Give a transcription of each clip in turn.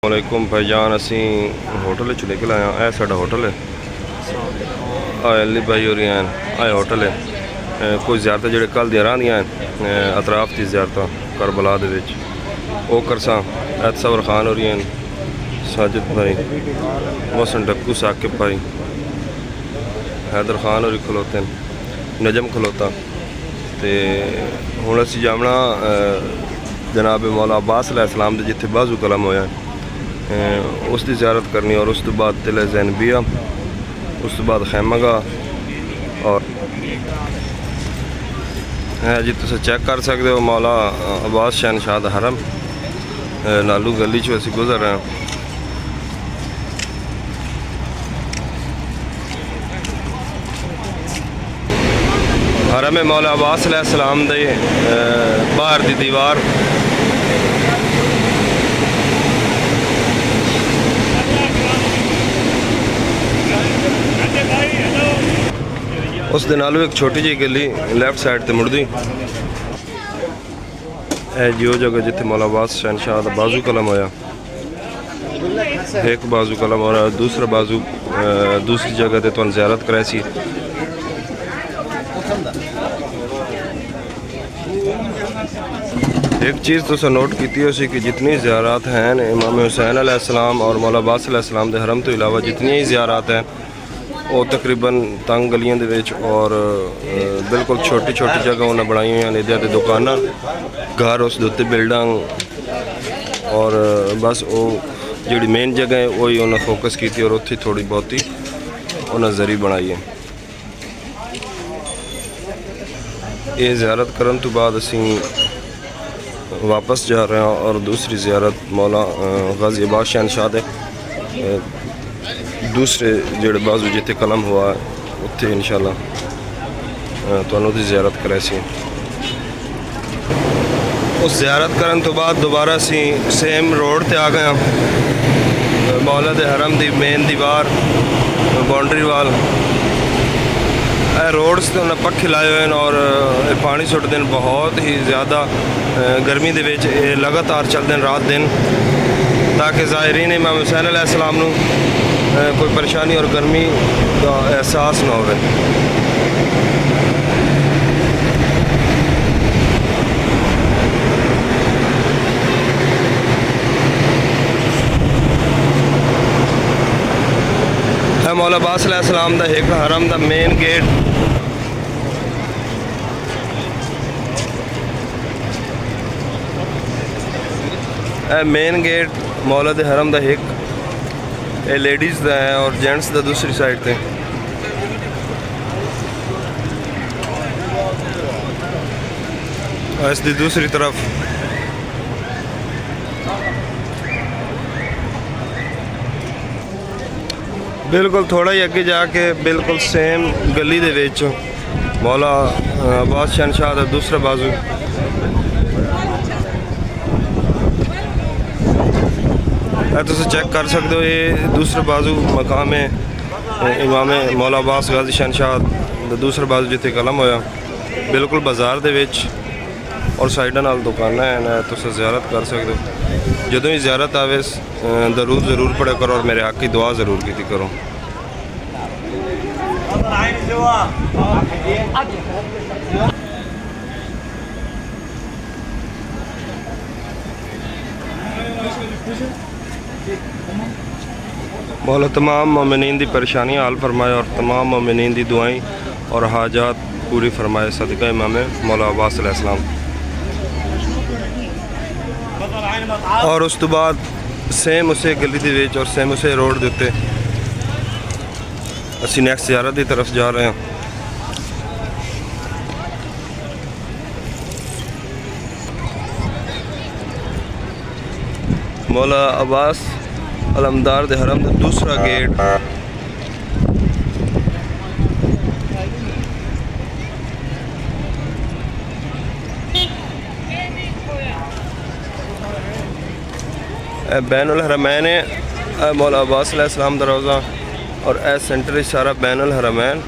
वालेकुम भाईजान, असी होटल च निकल आए। यह साडा होटल है। अली भाई और आए होटल है। कोई ज़्यारत जोड़े कल दियाँ रहियां अतराफ की ज़्यारत करबला दे विच वो करसा। एतसवर खान और साजिद भाई, मोहसन डक्कू, साकिब भाई, हैदर खान और खलोते हैं, नजम खलोता। तो हुण असी जामना जनाब मौला अब्बास अलैहिस्सलाम दे जिथे बाजू कलम होया उसकी ज़ियारत करनी, और उस तो बाद तिल ज़ैनबिया, उस तो बाद खैमगा। और है जी तुम चेक कर सकते हो मौला अब्बास शहनशाह दा हरम नालू गली चो असी गुजर रहे हैं। हरम है मौला अब्बास अलैहिस्सलाम दे बाहर दी दीवार उस दिन नालों एक छोटी जी गली लैफ्ट साइड ते मुड़दी है जी वो जगह जिथे मौला अब्बास शहनशाह दा बाजू कलम होया। एक बाजू कलम और दूसरा बाजू दूसरी जगह ते तुहानू ज़ियारत कराई सी। एक चीज़ तुसा नोट की हो कि जितनी ज़ियारत हैं इमाम हुसैन अलैहिस्सलाम और मौला अब्बास अलैहिस्सलाम दे हरम तो इलावा जितनी ही ज़ियारत हैं वो तकरीबन तंग गलियों के और बिल्कुल छोटी छोटी जगह उन्हें बनाई हुई हैं। इधर दुकाना घर उस उत्ते बिल्डिंग और बस वो जी मेन जगह है वही उन्हें फोकस की और उत्थे थोड़ी बहुत ही उन्हें जरी बनाई है। ये ज़ियारत करन तो बाद असी वापस जा रहे हैं और दूसरी ज़ियारत मौला गाजी अब्बास शहनशाह दे दूसरे जोड़े बाजू जिथे कलम हुआ उत्थे इंशाअल्लाह तुहानू दी ज़ियारत कराई सी। उस ज़ियारत करन तो बाद दोबारा असी सेम रोड ते आ गए मौला दे हरम दी मेन दीवार बाउंड्री वाल रोड्स तो उन्हें पक्खे लाए हुए हैं और पानी सुटते हैं। बहुत ही ज़्यादा गर्मी दे विच लगातार चलते हैं रात दिन ताकि ज़ाहिरीन इमाम हुसैन अलैहिस्सलाम नू कोई परेशानी और गर्मी का एहसास ना हो। मौला अब्बास अलैहिस्सलाम दा एक हरम दा मेन गेट मेन गेट मौला दे हरम दा एक लेडीज़ दा है और जेंट्स दा दूसरी साइड पे। इसकी दूसरी तरफ बिल्कुल थोड़ा ही अगे जाके बिल्कुल सेम गली दे विच मौला अब्बास शहनशाह दा दूसरा बाजू तुम चेक कर सकते हो। ये दूसरा बाजू मकाम है इमाम मौला अब्बास गाजी शहनशाह दूसरा बाजू जिथे कलम होया बिल्कुल बाजार दे विच और साइडा नाल दुकाना है तुम ज़ियारत कर सकते हो। जदों ही ज़ियारत आवे दरूद ज़रूर पढ़ा करो और मेरे हक की दुआ ज़रूर की करो। मौला तमाम मोमिनीन दी परेशानियाँ हाल फरमाए और तमाम मोमिनीन दी दुआएं और हाजात पूरी फरमाए सदका इमाम मौला अब्बास अलैहिस्सलाम। और उस तो बाद सेम उसे गली दे विच और सेम उसे रोड दे उत्ते असी नैक्सट ज़ियारत की तरफ जा रहे हैं। मौला अब्बास अलमदार दे हरम दा दूसरा गेट बैनुल हरमैन है मौला अब्बास अलैहिस्सलाम दा रोज़ा और ए सेंटर सारा बैनुल हरमैन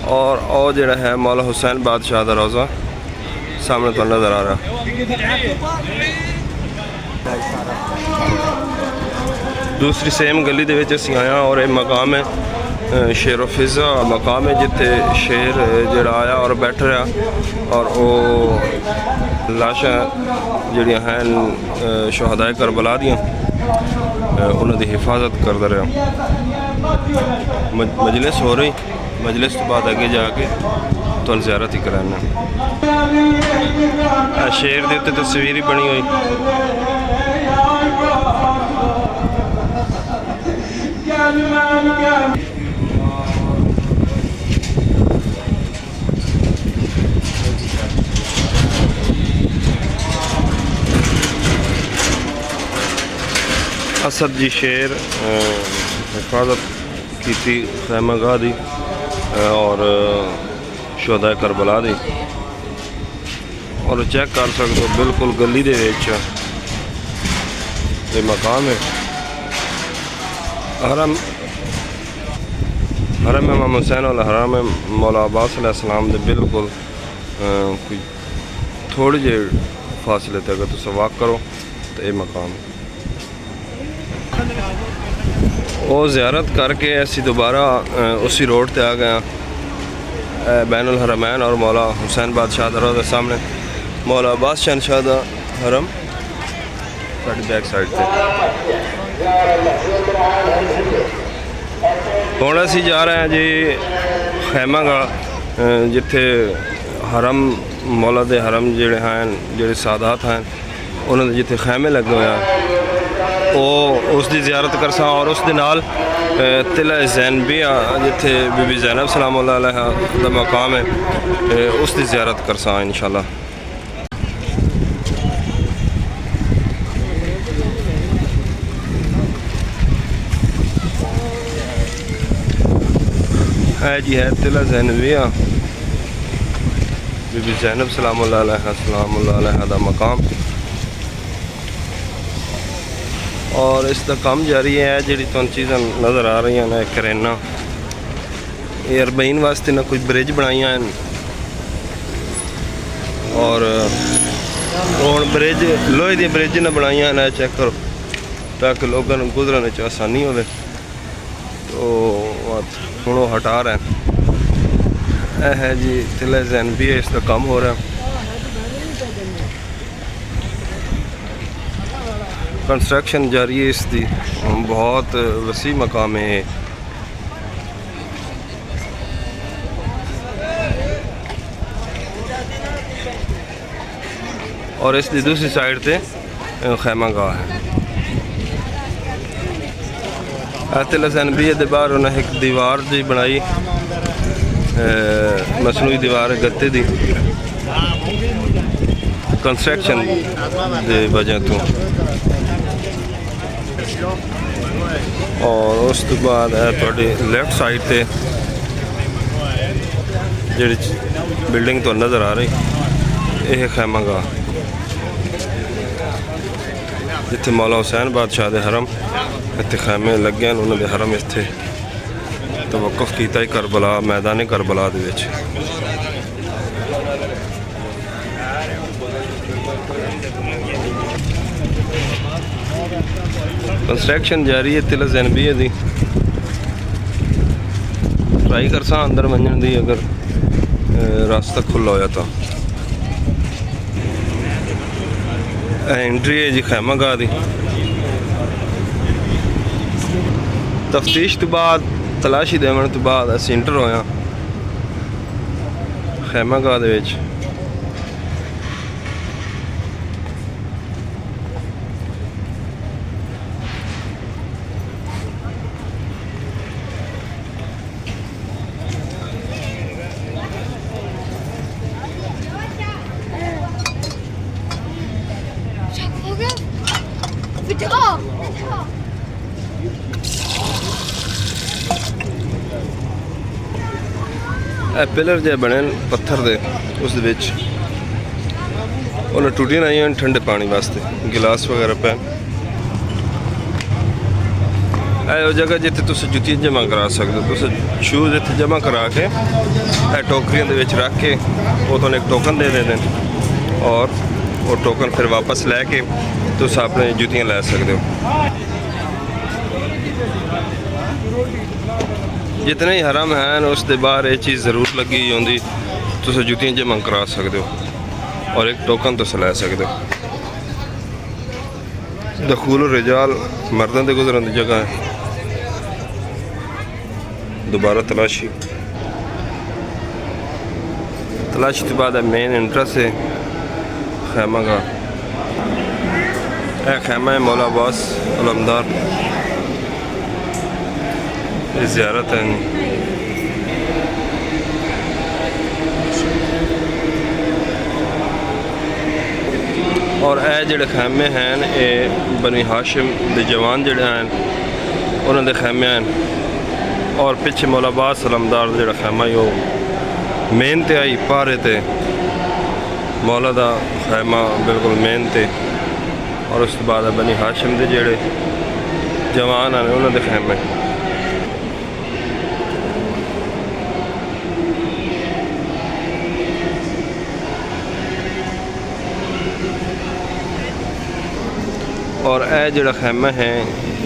और जोड़ा है मौला हुसैन बादशाह दा रोज़ा सामने तो नज़र आ रहा। दूसरी सेम गली दे विच असीं आया और ये मकाम है शेर फिज़ा मकाम है जिथे शेर जड़ा आया और बैठ रहा और वो लाशां जड़ियां हैं शहदाए करबला दियां उन्होंने हिफाजत करता रहा। मजलिस हो रही, मजलिस तो बाद अगे जाके तो ज़ियारत ही कराना। शेर के उत्ते तस्वीर ही बनी हुई। असद जी शेर हिफाजत की खैमागाह दी और शहदाए करबला दी और चेक कर सकते हो बिल्कुल गली दे विच ये मकाम है। हरम इमाम हुसैन वाला हरम है मौला अब्बास अलैहिस्सलाम दे बिल्कुल कोई थोड़े जे फासले ते अगर तुम वॉक करो तो ये मकाम है। वो ज़ियारत करके ऐसी दोबारा उसी रोड पे आ गया बैनुल हरमैन और मौला हुसैन बादशाह दरों के सामने मौला अब्बास शहनशाह दा हरम साड़ी बैक साइड पे। हुण असीं जा रहे हैं जी खैमागाह जिथे हरम मौला दे हरम जिहड़े हैं जिहड़े सादात हैं उन्होंने जिथे खैमे लगे हुए हैं वो उसकी ज़ियारत करसा और उस दे नाल तिला ज़ैनबिया जिथे बीबी ज़ैनब सलामुल्लाह अलैहा दा मकाम है उसकी ज़ियारत करसा इंशाअल्लाह। है जी है तिला ज़ैनबिया बीबी ज़ैनब सलामुल्लाह अलैहा दा मकाम और इसका काम जारी है। जी तुम चीज़ा नज़र आ रही हैं करेना ये अरबईन वास्ते ना कोई ब्रिज बनाई हैं और ब्रिज लोहे दी ब्रिज ने बनाई ना चेक करो ताकि लोगों को गुजरने च आसानी हो। तो हूँ वो हटा रहे हैं। यह है जी तिला ज़ैनबिया इसका काम हो रहा है। कंस्ट्रक्शन जारी है इसकी बहुत वसी मकाम है। और इसकी दूसरी साइड पे खैमागाह है। तिला ज़ैनबिया के बाहर उन्हें एक दीवार जी बनाई मसनूई दीवार गत्ते दी कंस्ट्रक्शन की वजह तो और उस तो बाद है थोड़ी लेफ्ट साइड पे जी बिल्डिंग तो नज़र आ रही यह खैमागाह जिथे मौला हुसैन बादशाह के हरम इतने खैमे लगे उन्होंने हरम इतने तवक्कुफ किया करबला मैदान करबला दे विच। कंस्ट्रक्शन जारी है तिला ज़ैनबिया दी। ट्राई करसा अंदर वजन दी अगर रास्ता खुला होया तो। एंट्री है जी खैमागाह दी। तफ्तीश तो बाद तलाशी देवन तो बाद असीं इंटर होया खैमागाह दे विच। पिलर जो बने पत्थर दे उस उन्हें टूटियां आई हैं ठंडे पानी वास्ते गिलास वगैरह पे। वो जगह जिथे तुम जुत्तियां जमा करा सकते हो। तुम शूज़ इतने जमा करा के टोकरियां दे विच रख के वो तुहानूं एक टोकन दे देते हैं और वो टोकन फिर वापस लैके तुम अपने जुत्तियां लै सकते हो। जितने ही हरम हैं उस दे बाहर ये चीज़ ज़रूर लगी होंगी, तुस जुत्तियां जमा करा सकते हो और एक टोकन तुस लै सकते हो। दखूल रिजाल मर्दों के गुजरन की जगह है। दोबारा तलाशी के बाद मेन इंट्रेंस है खैमा का। यह खैमा है मौला अब्बास अलमदार, ये ज़ियारत है। और यह जोड़े खैमे हैं ये बनी हाशिम के जवान जोड़े हैं उन्होंने खैमे हैं। और पिछे मौला अब्बास अलमदार जोड़ा खैमा है वो मेन ते आई पारे ते मौला दा खैमा बिल्कुल मेन ते। और उस बाद बनी हाशिम के जोड़े जवान हैं उन्होंने खैमे। और यह जोड़ा खैमा है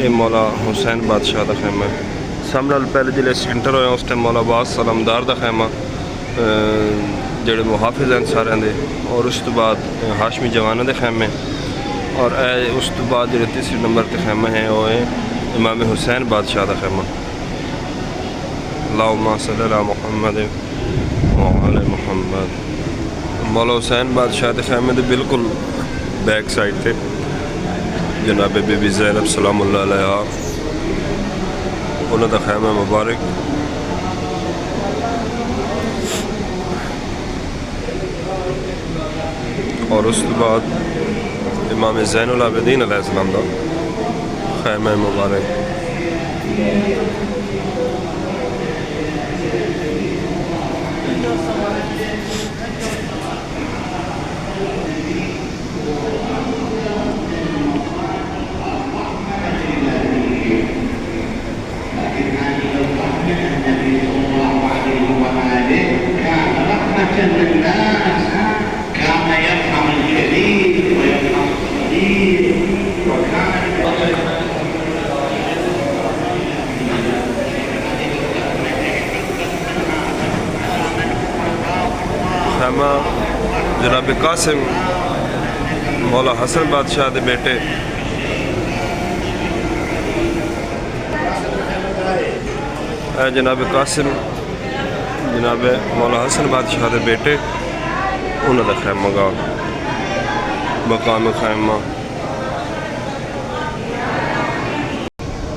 ये मौला हुसैन बादशाह का खैमा है। सामने पहले जिले सेंटर होया उस टाइम मौला अब्बास अलमदार का खैमा जोड़े मुहाफिज हैं सारे दे। और उस तो बाद हाशमी जवानों के खैमे। और उस तो बाद जो तीसरे नंबर के खैमा है वो है इमाम हुसैन बादशाह का खैमा। अल्लाहुम्मा सल्ली अला मुहम्मद व अला मुहम्मद। मौला हुसैन बादशाह के खैमे के बिल्कुल बैक साइड थे जनाब बीबी ज़ैनब सलामुल्लाह अलैहा उन्होंने खैमा मुबारक। और उस बाद इमाम ज़ैनुल आबिदीन अलैहिस्सलाम का खैमा मुबारक। खैमा जनाब कासिम मौला हसन बादशाह के बेटे जनाब कासिम जनाब मौला हसन बादशाह के बेटे उन्होंने खैमा गा मकाम खैमा।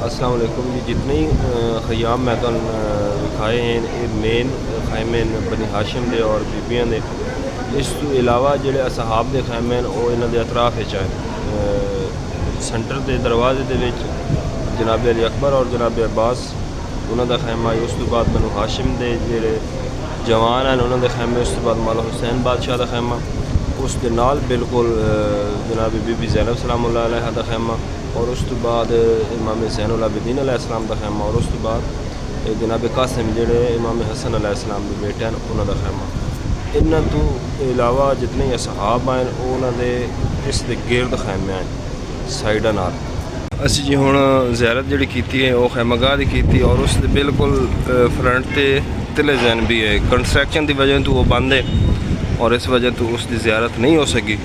अस्सलाम वालेकुम जी। जितने ही ख़याम मैं तुम दिखाए हैं ये मेन खैमे बनी हाशिम दे और बीबियां दे। इस तो इलावा जोड़े असहाब के खैमे हैं वो इन्हों के अतराफ है। सेंटर के दरवाजे के जनाब अली अकबर और जनाब अब्बास उन्होंने खैमा। उस तो बाद बनु हाशिम के जोड़े जवान हैं उन्होंने खैमे। उस तो बाद मौला हुसैन बादशाह का खैमा। उस दे नाल बिल्कुल जनाब बीबी ज़ैनब सलामुल्लाह अलैहा का खैमा। और उस तो बाद इमाम ज़ैनुल आबिदीन अलैहिस्सलाम का खैमा। और उस तो बाद जनाब कासिम जोड़े इमाम हसन अलैहिस्सलाम के बेटे हैं उन्होंने खैमा। इन्हों तो इलावा जितने असहाब हैं उन्होंने इस दे गिरद खैमे हैं साइडा नाल। असी जी हुण ज़ियारत जिहड़ी कीती है वो खैमागाह दी कीती। और उस दे बिल्कुल फ्रंट ते तिले जैन भी है। कंस्ट्रक्शन की वजह तो वो बंद है और इस वजह तो उसकी ज़ियारत नहीं हो सकी।